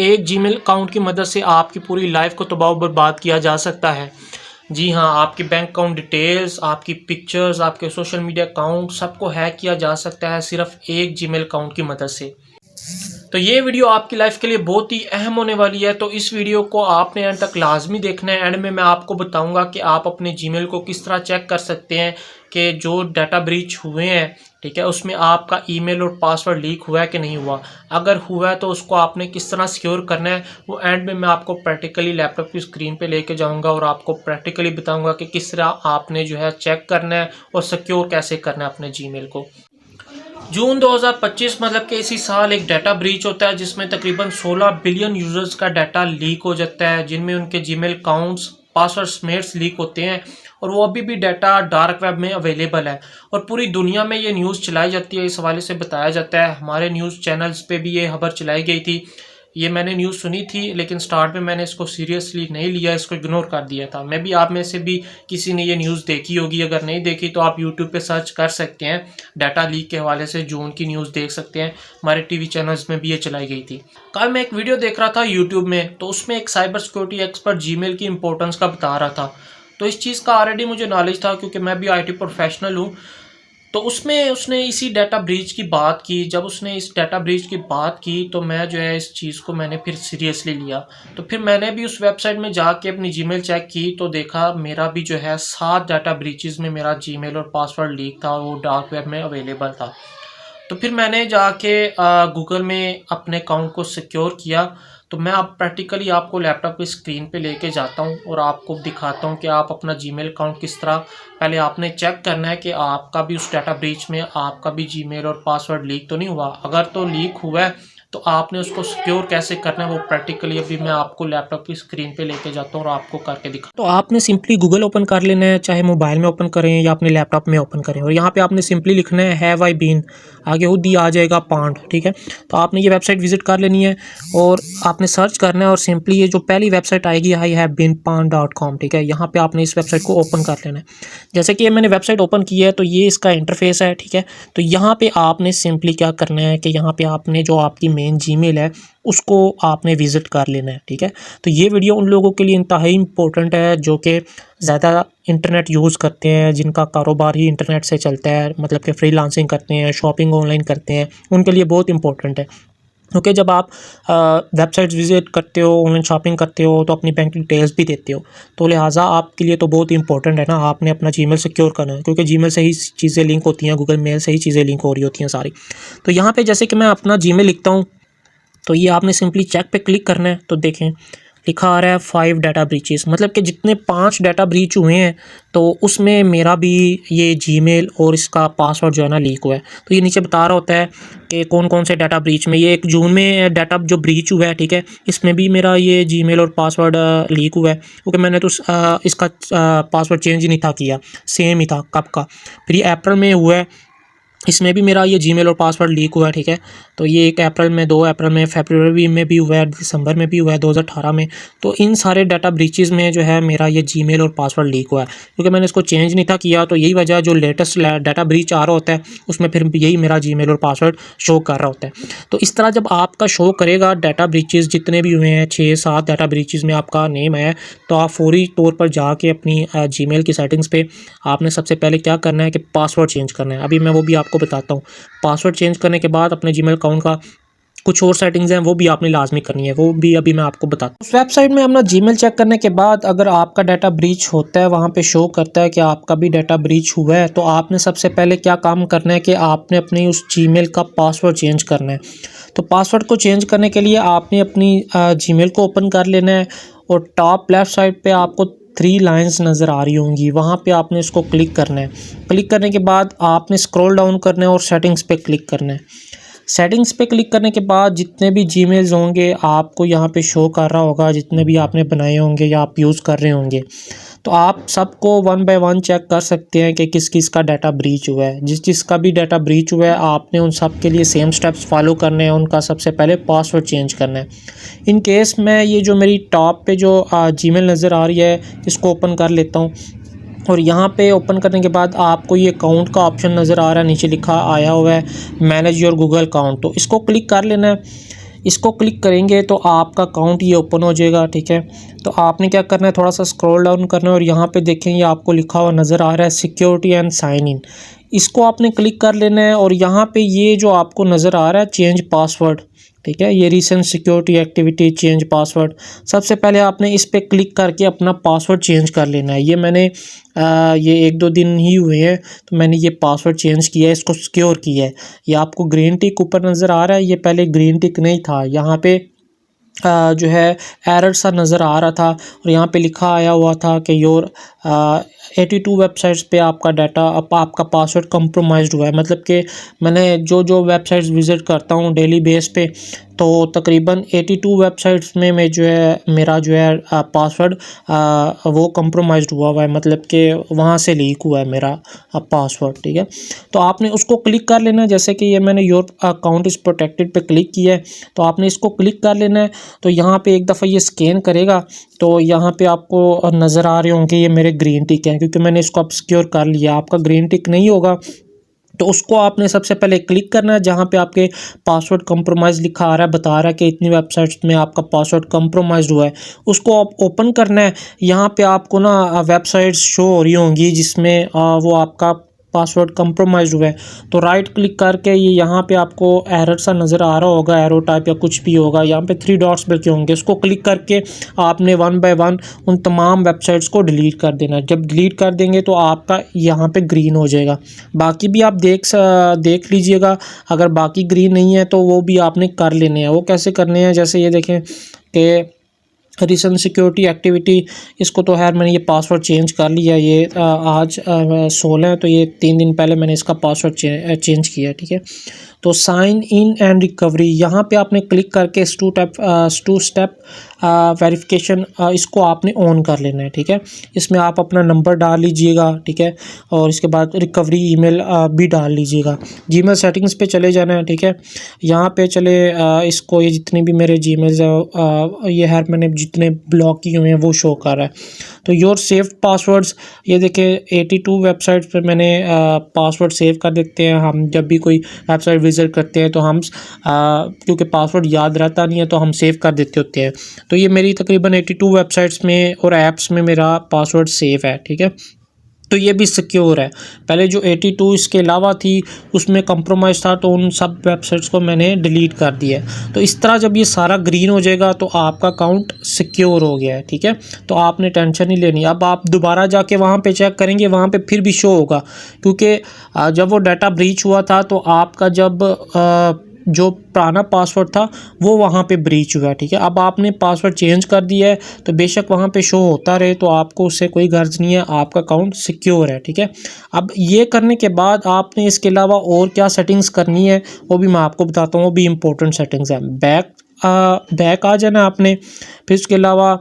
एक Gmail account की मदद से आपकी पूरी लाइफ को तबाह बर्बाद किया जा सकता है। जी हाँ, आपकी बैंक अकाउंट डिटेल्स, आपकी पिक्चर्स, आपके सोशल मीडिया अकाउंट सबको हैक किया जा सकता है सिर्फ एक जीमेल अकाउंट की मदद से। तो ये वीडियो आपकी लाइफ के लिए बहुत ही अहम होने वाली है, तो इस वीडियो को आपने एंड तक लाजमी देखना है। एंड में मैं आपको बताऊंगा कि आप अपने जीमेल को किस तरह चेक कर सकते हैं कि जो डाटा ब्रीच हुए हैं, ठीक है, उसमें आपका ईमेल और पासवर्ड लीक हुआ है कि नहीं हुआ। अगर हुआ है तो उसको आपने किस तरह सिक्योर करना है, वो एंड में मैं आपको प्रैक्टिकली लैपटॉप की स्क्रीन पे लेके जाऊंगा और आपको प्रैक्टिकली बताऊंगा कि किस तरह आपने जो है चेक करना है और सिक्योर कैसे करना है अपने जीमेल को। जून 2025 मतलब कि इसी साल एक डाटा ब्रीच होता है जिसमें तकरीबन 16 बिलियन यूजर्स का डाटा लीक हो जाता है, जिनमें उनके जीमेल अकाउंट्स, पासवर्ड समेत लीक होते हैं और वो अभी भी डाटा डार्क वेब में अवेलेबल है और पूरी दुनिया में ये न्यूज़ चलाई जाती है। इस हवाले से बताया जाता है, हमारे न्यूज़ चैनल्स पे भी ये खबर चलाई गई थी। ये मैंने न्यूज़ सुनी थी लेकिन स्टार्ट में मैंने इसको सीरियसली नहीं लिया, इसको इग्नोर कर दिया था। मैं भी आप में से भी किसी ने ये न्यूज़ देखी होगी, अगर नहीं देखी तो आप यूट्यूब पे सर्च कर सकते हैं, डाटा लीक के हवाले से जून की न्यूज़ देख सकते हैं। हमारे टीवी चैनल्स में भी ये चलाई गई थी। कल मैं एक वीडियो देख रहा था यूट्यूब में, तो उसमें एक साइबर सिक्योरिटी एक्सपर्ट जीमेल की इंपॉर्टेंस का बता रहा था। तो इस चीज़ का ऑलरेडी मुझे नॉलेज था क्योंकि मैं भी IT प्रोफेशनल हूँ। तो उसमें उसने इसी डाटा ब्रीच की बात की। जब उसने इस डाटा ब्रीच की बात की तो मैं जो है इस चीज़ को मैंने फिर सीरियसली लिया। तो फिर मैंने भी उस वेबसाइट में जाके अपनी जीमेल चेक की तो देखा मेरा भी जो है 7 डाटा ब्रीचेस में मेरा जीमेल और पासवर्ड लीक था और वो डार्क वेब में अवेलेबल था। तो फिर मैंने जाके गूगल में अपने अकाउंट को सिक्योर किया। तो मैं अब प्रैक्टिकली आपको लैपटॉप की स्क्रीन पे लेके जाता हूँ और आपको दिखाता हूँ कि आप अपना जीमेल अकाउंट किस तरह, पहले आपने चेक करना है कि आपका भी उस डाटा ब्रीच में आपका भी जीमेल और पासवर्ड लीक तो नहीं हुआ। अगर तो लीक हुआ है तो आपने उसको सिक्योर कैसे करना है वो प्रैक्टिकली अभी मैं आपको लैपटॉप की स्क्रीन पे लेके जाता हूँ और आपको करके दिखा। तो आपने सिंपली गूगल ओपन कर लेना है, चाहे मोबाइल में ओपन करें या अपने लैपटॉप में ओपन करें, और यहाँ पे आपने सिंपली लिखना है हैव आई बीन, आगे खुद ही आ जाएगा पांड, ठीक है। तो आपने ये वेबसाइट विजिट कर लेनी है और आपने सर्च करना है और सिंपली ये जो पहली वेबसाइट आएगी ihavebeenpand.com, ठीक है, यहाँ पे आपने इस वेबसाइट को ओपन कर लेना है। जैसे कि मैंने वेबसाइट ओपन की है तो ये इसका इंटरफेस है, ठीक है। तो यहाँ पे आपने सिंपली क्या करना है कि यहाँ पे आपने जो आपकी मेन जीमेल है उसको आपने विजिट कर लेना है, ठीक है। तो ये वीडियो उन लोगों के लिए इंतहाई इंपॉर्टेंट है जो कि ज़्यादा इंटरनेट यूज़ करते हैं, जिनका कारोबार ही इंटरनेट से चलता है, मतलब कि फ्रीलांसिंग करते हैं, शॉपिंग ऑनलाइन करते हैं, उनके लिए बहुत इंपॉर्टेंट है। क्योंकि जब आप वेबसाइट्स विजिट करते हो, ऑनलाइन शॉपिंग करते हो तो अपनी बैंक डिटेल्स भी देते हो, तो लिहाजा आपके लिए तो बहुत इंपॉर्टेंट है ना, आपने अपना जीमेल सिक्योर करना है, क्योंकि जीमेल से ही चीज़ें लिंक होती हैं, गूगल मेल से ही चीज़ें लिंक हो रही होती हैं सारी। तो यहाँ पे जैसे कि मैं अपना जीमेल लिखता हूँ तो ये आपने सिंपली चेक पे क्लिक करना है। तो देखें लिखा आ रहा है 5 डाटा ब्रीचेस, मतलब कि जितने 5 डाटा ब्रीच हुए हैं तो उसमें मेरा भी ये जीमेल और इसका पासवर्ड जो है ना लीक हुआ है। तो ये नीचे बता रहा होता है कि कौन कौन से डाटा ब्रीच में, ये 1 जून में डाटा जो ब्रीच हुआ है, ठीक है, इसमें भी मेरा ये जीमेल और पासवर्ड लीक हुआ है, क्योंकि मैंने तो इसका पासवर्ड चेंज ही नहीं था किया, सेम ही था कब का। फिर ये अप्रैल में हुआ है, इसमें भी मेरा ये जीमेल और पासवर्ड लीक हुआ है, ठीक है। तो ये 1 अप्रैल में, 2 अप्रैल में, फरवरी में भी हुआ है, दिसंबर में भी हुआ है 2018 में। तो इन सारे डाटा ब्रीचेस में जो है मेरा ये जीमेल और पासवर्ड लीक हुआ है, क्योंकि मैंने इसको चेंज नहीं था किया। तो यही वजह, जो लेटेस्ट डाटा ब्रीच आ रहा होता है उसमें फिर यही मेरा जीमेल और पासवर्ड शो कर रहा होता है। तो इस तरह जब आपका शो करेगा डाटा ब्रीचेस जितने भी हुए हैं, 6-7 डाटा ब्रीचेस में आपका नेम है, तो आप फौरी तौर पर जाके अपनी जीमेल की सेटिंग्स पे आपने सबसे पहले क्या करना है कि पासवर्ड चेंज करना है। अभी मैं वो भी आपको बताता हूँ। पासवर्ड चेंज करने के बाद अपने जीमेल अकाउंट का कुछ और सेटिंग्स हैं वो भी आपने लाजमी करनी है, वो भी अभी मैं आपको बताता हूँ। उस वेबसाइट में अपना जीमेल चेक करने के बाद अगर आपका डाटा ब्रीच होता है, वहाँ पे शो करता है कि आपका भी डाटा ब्रीच हुआ है, तो आपने सबसे पहले क्या काम करना है कि आपने अपनी उस जीमेल का पासवर्ड चेंज करना है। तो पासवर्ड को चेंज करने के लिए आपने अपनी जीमेल को ओपन कर लेना है और टॉप लेफ्ट साइड पे आपको 3 लाइंस नज़र आ रही होंगी, वहाँ पे आपने इसको क्लिक करना है। क्लिक करने के बाद आपने स्क्रॉल डाउन करना है और सेटिंग्स पे क्लिक करना है। सेटिंग्स पे क्लिक करने के बाद जितने भी जीमेल्स होंगे आपको यहाँ पे शो कर रहा होगा, जितने भी आपने बनाए होंगे या आप यूज़ कर रहे होंगे, तो आप सबको 1 बाय 1 चेक कर सकते हैं कि किस किस का डाटा ब्रीच हुआ है। जिसका भी डाटा ब्रीच हुआ है आपने उन सब के लिए सेम स्टेप्स फॉलो करने हैं। उनका सबसे पहले पासवर्ड चेंज करना है। इन केस मैं ये जो मेरी टॉप पे जो जीमेल नज़र आ रही है इसको ओपन कर लेता हूँ और यहाँ पे ओपन करने के बाद आपको ये अकाउंट का ऑप्शन नज़र आ रहा है, नीचे लिखा आया हुआ है मैनेज योर गूगल अकाउंट, तो इसको क्लिक कर लेना है। इसको क्लिक करेंगे तो आपका अकाउंट ये ओपन हो जाएगा, ठीक है। तो आपने क्या करना है, थोड़ा सा स्क्रॉल डाउन करना है और यहाँ पे देखेंगे आपको लिखा हुआ नज़र आ रहा है सिक्योरिटी एंड साइन इन। इसको आपने क्लिक कर लेना है और यहाँ पे ये जो आपको नज़र आ रहा है चेंज पासवर्ड, ठीक है, ये recent security activity change password, सबसे पहले आपने इस पर क्लिक करके अपना पासवर्ड चेंज कर लेना है। ये मैंने ये 1-2 दिन ही हुए हैं तो मैंने ये पासवर्ड चेंज किया है, इसको सिक्योर किया है। ये आपको ग्रीन टिक ऊपर नज़र आ रहा है, ये पहले ग्रीन टिक नहीं था, यहाँ पे जो है एरर सा नज़र आ रहा था और यहाँ पे लिखा आया हुआ था कि योर 82 वेबसाइट्स पे आपका डाटा आपका पासवर्ड कंप्रोमाइज़्ड हुआ है। मतलब कि मैंने जो वेबसाइट्स विज़िट करता हूँ डेली बेस पे, तो तकरीबन 82 वेबसाइट्स में मैं जो है मेरा जो है पासवर्ड वो कंप्रोमाइज़्ड हुआ है, मतलब कि वहाँ से लीक हुआ है मेरा पासवर्ड, ठीक है। तो आपने उसको क्लिक कर लेना है, जैसे कि ये मैंने योर अकाउंट इज़ प्रोटेक्टेड पे क्लिक किया है, तो आपने इसको क्लिक कर लेना है। तो यहाँ पे एक दफ़ा ये स्कैन करेगा तो यहाँ पे आपको नज़र आ रहे होंगे ये मेरे ग्रीन टिक हैं, क्योंकि मैंने इसको अब सिक्योर कर लिया। आपका ग्रीन टिक नहीं होगा तो उसको आपने सबसे पहले क्लिक करना है, जहाँ पे आपके पासवर्ड कंप्रोमाइज़ लिखा आ रहा है, बता रहा है कि इतनी वेबसाइट्स में आपका पासवर्ड कंप्रोमाइज़ हुआ है, उसको आप ओपन करना है। यहाँ पे आपको ना वेबसाइट्स शो हो रही होंगी जिसमें वो आपका पासवर्ड कंप्रोमाइज़ हुआ है, तो राइट क्लिक करके ये यहाँ पे आपको एरर सा नज़र आ रहा होगा, एरो टाइप या कुछ भी होगा, यहाँ पे 3 डॉट्स बल्कि होंगे, उसको क्लिक करके आपने 1 बाय 1 उन तमाम वेबसाइट्स को डिलीट कर देना है। जब डिलीट कर देंगे तो आपका यहाँ पे ग्रीन हो जाएगा। बाकी भी आप देख लीजिएगा, अगर बाकी ग्रीन नहीं है तो वो भी आपने कर लेने हैं। वो कैसे करने हैं, जैसे ये देखें कि रिसेंट सिक्योरिटी एक्टिविटी, इसको तो खैर मैंने ये पासवर्ड चेंज कर लिया। ये आज 16 है तो ये 3 दिन पहले मैंने इसका पासवर्ड चेंज किया, ठीक है। तो साइन इन एंड रिकवरी, यहाँ पे आपने क्लिक करके टू स्टेप वेरिफिकेशन इसको आपने ऑन कर लेना है, ठीक है। इसमें आप अपना नंबर डाल लीजिएगा, ठीक है, और इसके बाद रिकवरी ईमेल भी डाल लीजिएगा। जीमेल सेटिंग्स पे चले जाना है, ठीक है। यहाँ पे चले इसको, ये जितने भी मेरे जीमेल्स ये है मैंने जितने ब्लॉक किए हुए हैं वो शो कर रहा है। तो योर सेव्ड पासवर्ड्स, ये देखिए 82 वेबसाइट्स पे मैंने पासवर्ड सेव कर देते हैं। हम जब भी कोई वेबसाइट विजिट करते हैं तो हम क्योंकि पासवर्ड याद रहता नहीं है तो हम सेव कर देते होते हैं। तो ये मेरी तकरीबन 82 वेबसाइट्स में और ऐप्स में मेरा पासवर्ड सेव है, ठीक है। तो ये भी सिक्योर है। पहले जो 82 इसके अलावा थी उसमें कंप्रोमाइज़ था, तो उन सब वेबसाइट्स को मैंने डिलीट कर दिया है। तो इस तरह जब ये सारा ग्रीन हो जाएगा तो आपका अकाउंट सिक्योर हो गया है, ठीक है। तो आपने टेंशन नहीं लेनी। अब आप दोबारा जाके वहाँ पे चेक करेंगे, वहाँ पे फिर भी शो होगा, क्योंकि जब वो डाटा ब्रीच हुआ था तो आपका जो पुराना पासवर्ड था वो वहाँ पे ब्रीच हुआ है, ठीक है। अब आपने पासवर्ड चेंज कर दिया है तो बेशक वहाँ पे शो होता रहे, तो आपको उससे कोई गर्ज नहीं है, आपका अकाउंट सिक्योर है, ठीक है। अब ये करने के बाद आपने इसके अलावा और क्या सेटिंग्स करनी है वो भी मैं आपको बताता हूँ, वो भी इम्पोर्टेंट सेटिंग्स हैं। बैक आ जाना आपने। फिर इसके अलावा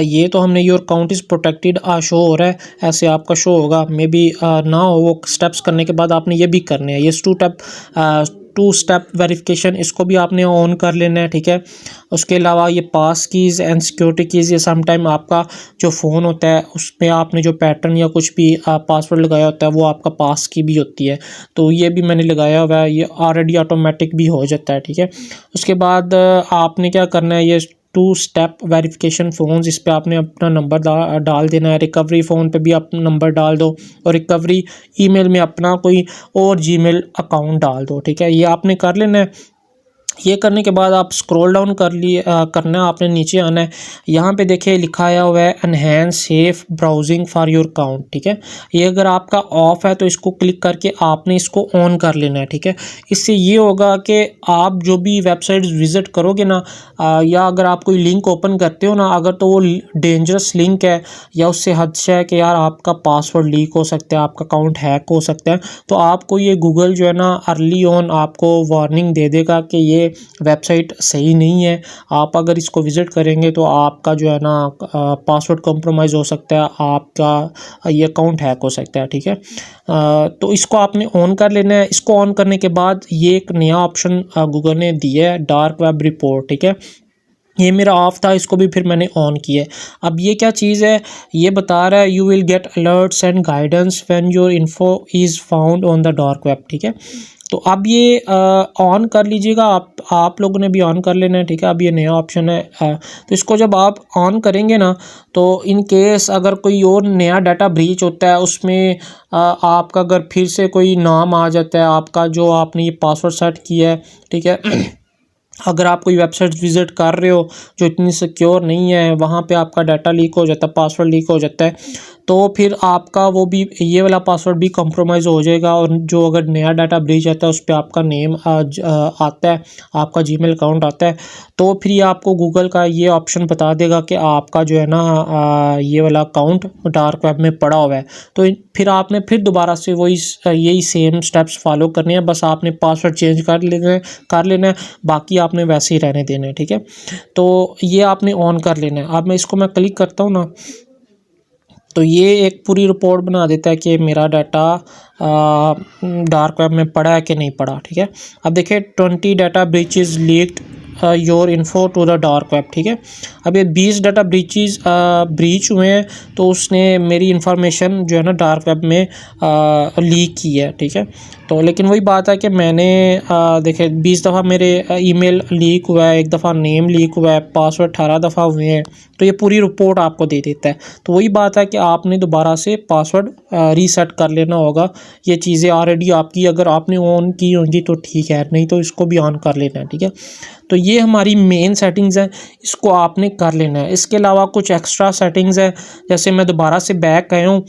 ये तो हमने your account is protected show हो रहा है, ऐसे आपका शो होगा, मे बी ना हो। वो स्टेप्स करने के बाद आपने ये भी करने हैं, ये टू स्टेप वेरिफिकेशन, इसको भी आपने ऑन कर लेना है, ठीक है। उसके अलावा ये पास कीज़ एंड सिक्योरिटी कीज़, ये समटाइम आपका जो फ़ोन होता है उसमें आपने जो पैटर्न या कुछ भी पासवर्ड लगाया होता है वो आपका पास की भी होती है, तो ये भी मैंने लगाया हुआ है, ये ऑलरेडी ऑटोमेटिक भी हो जाता है, ठीक है। उसके बाद आपने क्या करना है, ये 2 स्टेप वेरिफिकेशन फ़ोन्स, इस पे आपने अपना नंबर डाल देना है। रिकवरी फ़ोन पे भी अपना नंबर डाल दो और रिकवरी ईमेल में अपना कोई और जीमेल अकाउंट डाल दो, ठीक है। ये आपने कर लेना है। ये करने के बाद आप स्क्रॉल डाउन करना है, आपने नीचे आना है। यहाँ पे देखिए लिखा हुआ है enhance safe browsing for your account, ठीक है। ये अगर आपका ऑफ है तो इसको क्लिक करके आपने इसको ऑन कर लेना है, ठीक है। इससे ये होगा कि आप जो भी वेबसाइट विज़िट करोगे ना, या अगर आप कोई लिंक ओपन करते हो ना, अगर तो वो डेंजरस लिंक है या उससे खदशा है कि यार आपका पासवर्ड लीक हो सकता है, आपका अकाउंट हैक हो सकता है, तो आपको ये गूगल जो है ना अर्ली ऑन आपको वार्निंग दे देगा कि ये वेबसाइट सही नहीं है। आप अगर इसको विज़िट करेंगे तो आपका जो है ना पासवर्ड कंप्रोमाइज़ हो सकता है, आपका ये अकाउंट हैक हो सकता है, ठीक है। तो इसको आपने ऑन कर लेना है। इसको ऑन करने के बाद ये एक नया ऑप्शन गूगल ने दिया है, डार्क वेब रिपोर्ट, ठीक है। ये मेरा ऑफ था, इसको भी फिर मैंने ऑन किया। अब ये क्या चीज़ है, ये बता रहा है you will get alerts and guidance when your info is found on the dark web, ठीक है। तो अब ये ऑन कर लीजिएगा, आप लोगों ने भी ऑन कर लेना है, ठीक है। अब ये नया ऑप्शन है, तो इसको जब आप ऑन करेंगे ना, तो इन केस अगर कोई और नया डाटा ब्रीच होता है, उसमें आपका अगर फिर से कोई नाम आ जाता है आपका, जो आपने ये पासवर्ड सेट किया है, ठीक है। अगर आप कोई वेबसाइट विज़िट कर रहे हो जो इतनी सिक्योर नहीं है, वहाँ पे आपका डाटा लीक हो जाता है, पासवर्ड लीक हो जाता है, तो फिर आपका वो भी, ये वाला पासवर्ड भी कॉम्प्रोमाइज़ हो जाएगा। और जो अगर नया डाटा ब्रीच आता है उस पर आपका नेम आता है, आपका जीमेल अकाउंट आता है, तो फिर ये आपको गूगल का ये ऑप्शन बता देगा कि आपका जो है ना ये वाला अकाउंट डार्क वेब में पड़ा हुआ है। तो फिर आपने फिर दोबारा से वही यही सेम स्टेप्स फॉलो करने हैं, बस आपने पासवर्ड चेंज कर लेना है, बाकी आपने वैसे ही रहने देना है, ठीक है। तो ये आपने ऑन कर लेना है। अब मैं क्लिक करता हूँ ना, तो ये एक पूरी रिपोर्ट बना देता है कि मेरा डाटा डार्क वेब में पड़ा है कि नहीं पड़ा, ठीक है। अब देखिए 20 data breaches leaked your info to the dark web, ठीक है। अब ये 20 डाटा ब्रीच हुए हैं, तो उसने मेरी इन्फॉर्मेशन जो है ना डार्क वेब में लीक की है, ठीक है। तो लेकिन वही बात है कि मैंने देखिए 20 दफ़ा मेरे ईमेल लीक हुआ है, एक दफ़ा नेम लीक हुआ है, पासवर्ड 18 दफ़ा हुए हैं, तो ये पूरी रिपोर्ट आपको दे देता है। तो वही बात है कि आपने दोबारा से पासवर्ड रीसेट कर लेना होगा। ये चीज़ें ऑलरेडी आपकी अगर आपने ऑन की होंगी तो ठीक है, नहीं तो इसको भी ऑन कर लेना है, ठीक है। तो ये हमारी मेन सेटिंग्स हैं, इसको आपने कर लेना है। इसके अलावा कुछ एक्स्ट्रा सेटिंग्स है, जैसे मैं दोबारा से बैक आया हूँ,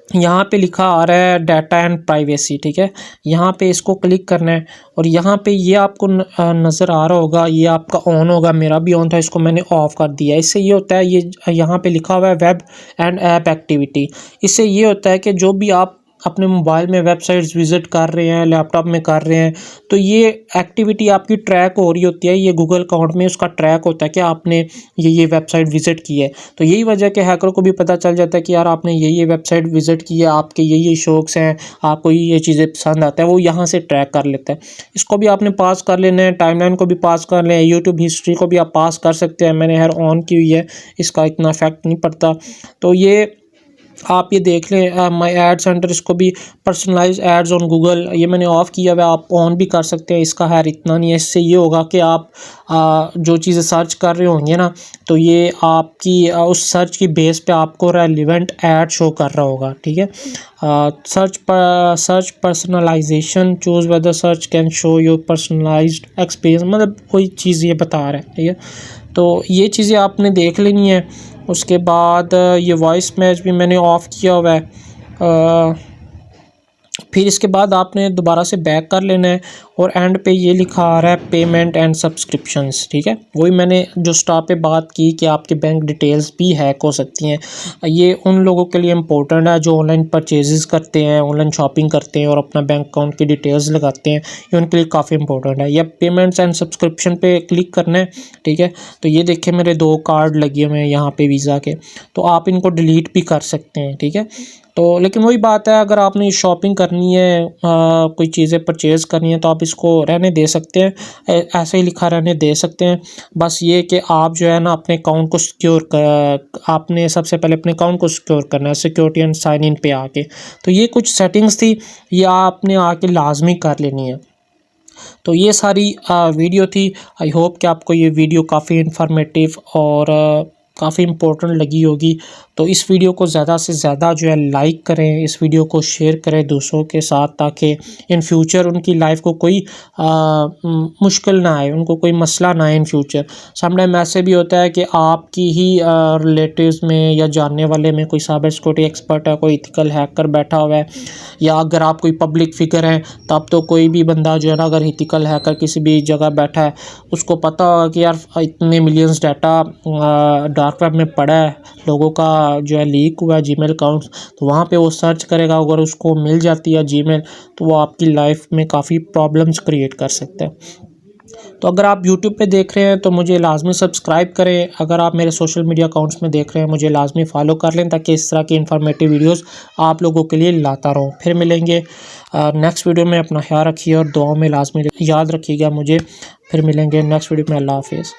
यहाँ पे लिखा आ रहा है डाटा एंड प्राइवेसी, ठीक है। यहाँ पे इसको क्लिक करना है और यहाँ पे ये आपको नज़र आ रहा होगा, ये आपका ऑन होगा, मेरा भी ऑन था, इसको मैंने ऑफ़ कर दिया। इससे ये होता है, ये यहाँ पे लिखा हुआ है वेब एंड ऐप एक्टिविटी। इससे ये होता है कि जो भी आप अपने मोबाइल में वेबसाइट्स विज़िट कर रहे हैं, लैपटॉप में कर रहे हैं, तो ये एक्टिविटी आपकी ट्रैक हो रही होती है। ये गूगल अकाउंट में उसका ट्रैक होता है कि आपने ये वेबसाइट विज़िट की है। तो यही वजह कि हैकर को भी पता चल जाता है कि यार आपने ये वेबसाइट विज़िट की है, आपके ये शौक़ हैं, आपको ये चीज़ें पसंद आता है, वो यहाँ से ट्रैक कर लेता है। इसको भी आपने पास कर लेना है, टाइमलाइन को भी पास कर लें, यूट्यूब हिस्ट्री को भी आप पास कर सकते हैं। मैंने ऑन की हुई है, इसका इतना इफेक्ट नहीं पड़ता। तो ये आप ये देख लें, माई एड सेंटर, इसको भी पर्सनलाइज एड्स ऑन गूगल, ये मैंने ऑफ़ किया हुआ है, आप ऑन भी कर सकते हैं। इसका इतना नहीं है। इससे ये होगा कि आप जो चीज़ें सर्च कर रहे होंगे ना, तो ये आपकी उस सर्च की बेस पे आपको रेलिवेंट ऐड शो कर रहा होगा, ठीक है। Search personalization, choose whether search can show your personalized experience, मतलब कोई चीज़ ये बता रहा है, ठीक है। तो ये चीज़ें आपने देख लेनी है। उसके बाद ये वॉइस मैच भी मैंने ऑफ़ किया हुआ है। फिर इसके बाद आपने दोबारा से बैक कर लेना है और एंड पे ये लिखा आ रहा है पेमेंट एंड सब्सक्रिप्शंस, ठीक है। वही मैंने जो स्टॉप पे बात की कि आपके बैंक डिटेल्स भी हैक हो सकती हैं। ये उन लोगों के लिए इम्पोर्टेंट है जो ऑनलाइन परचेजेस करते हैं, ऑनलाइन शॉपिंग करते हैं और अपना बैंक अकाउंट की डिटेल्स लगाते हैं, ये उनके लिए काफ़ी इंपॉर्टेंट है। या पेमेंट्स एंड सब्सक्रिप्शन पे क्लिक करना है, ठीक है। तो ये देखिए मेरे 2 कार्ड लगे हुए हैं यहाँ पे वीज़ा के, तो आप इनको डिलीट भी कर सकते हैं, ठीक है। तो लेकिन वही बात है, अगर आपने शॉपिंग करनी है, कोई चीज़ें परचेज़ करनी है, तो आप इसको रहने दे सकते हैं, ऐसे ही लिखा रहने दे सकते हैं। बस ये कि आप जो है ना अपने अकाउंट को सिक्योर आपने सबसे पहले अपने अकाउंट को सिक्योर करना है, सिक्योरिटी एंड साइन इन पे आके। तो ये कुछ सेटिंग्स थी, ये आपने आके लाजमी कर लेनी है। तो ये सारी वीडियो थी। आई होप कि आपको ये वीडियो काफ़ी इन्फॉर्मेटिव और काफ़ी इम्पोर्टेंट लगी होगी। तो इस वीडियो को ज़्यादा से ज़्यादा जो है लाइक करें, इस वीडियो को शेयर करें दूसरों के साथ, ताकि इन फ्यूचर उनकी लाइफ को कोई मुश्किल ना आए, उनको कोई मसला ना आए इन फ्यूचर। समटाइम ऐसे भी होता है कि आपकी ही रिलेटिव्स में या जानने वाले में कोई साइबर सिक्योरिटी एक्सपर्ट है, कोई इथिकल हैकर बैठा हुआ है, या अगर आप कोई पब्लिक फिगर हैं, तब तो कोई भी बंदा जो है ना अगर इथिकल हैकर किसी भी जगह बैठा है, उसको पता होगा कि यार इतने मिलियंस डाटा डार्क वेब में पड़ा है, लोगों का जो है लीक हुआ है जीमेल अकाउंट, तो वहाँ पे वो सर्च करेगा। अगर उसको मिल जाती है जीमेल, तो वो आपकी लाइफ में काफ़ी प्रॉब्लम्स क्रिएट कर सकते हैं। तो अगर आप यूट्यूब पे देख रहे हैं तो मुझे लाजमी सब्सक्राइब करें। अगर आप मेरे सोशल मीडिया अकाउंट्स में देख रहे हैं, मुझे लाजमी फॉलो कर लें, ताकि इस तरह की इन्फॉर्मेटिव वीडियोस आप लोगों के लिए लाता रहूँ। फिर मिलेंगे नेक्स्ट वीडियो में। अपना ख्याल रखिए और दुआओं में लाजमी याद रखिएगा मुझे। फिर मिलेंगे नेक्स्ट वीडियो में। अल्लाह हाफिज़।